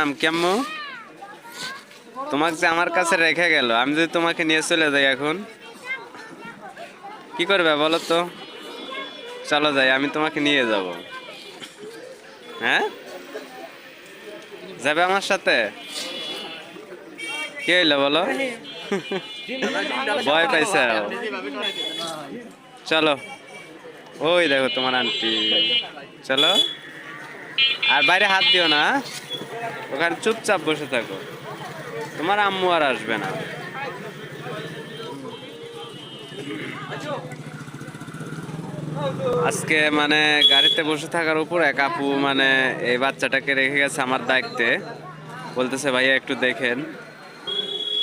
নাম কি আম্মু? তোমাকে যে আমার কাছে রেখে গেল, আমি যদি তোমাকে নিয়ে চলে যাই এখন কি করবে বলো তো? চলো যাই, আমি তোমাকে নিয়ে যাব। হ্যাঁ, যাবে আমার সাথে? কি হইলো বলো? ভয় পাইছে? চলো, ওই দেখো তোমার আন্টি। চলো, আর বাইরে হাত দিও না, ওখানে চুপচাপ বসে থাকো। তোমার আম্মু আর আসবে না। আজকে মানে গাড়িতে বসে থাকার উপর এক আপু মানে এই বাচ্চাটাকে রেখে গেছে আমার দায়িত্বে, বলতেছে ভাইয়া একটু দেখেন।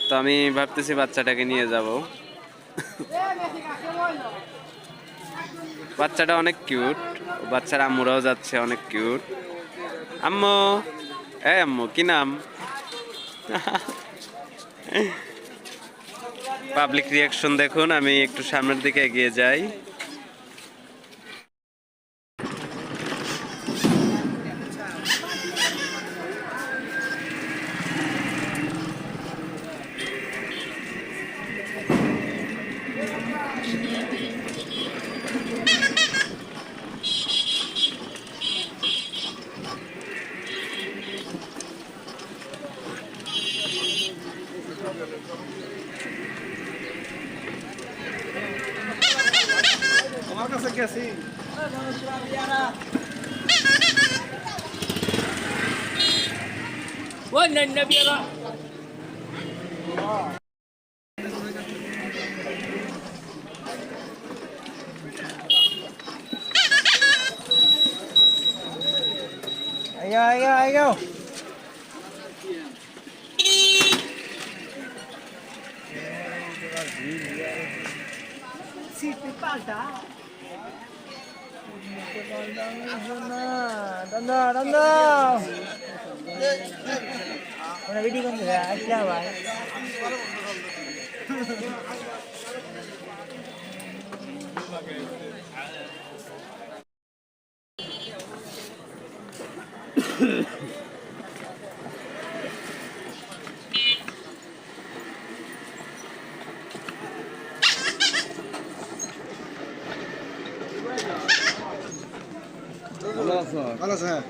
তো আমি ভাবতেছি বাচ্চাটাকে নিয়ে যাব। বাচ্চাটা অনেক কিউট, বাচ্চার আম্মুরাও যাচ্ছে, অনেক কিউট। আম্মু, এই আম্মু কি নাম? পাবলিক রিয়াকশন দেখুন, আমি একটু সামনের দিকে এগিয়ে যাই। আমার কাছে গেছি ওই নন্নবিয়ারা আইগো সিট পাল্টা Danda. Mana video kan ya? Aja bhai. Halo sir.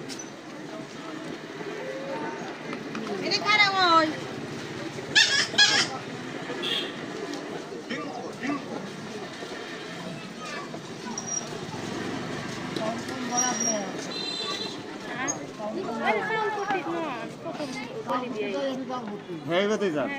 Ini kada ngoy. Hey, betul tak?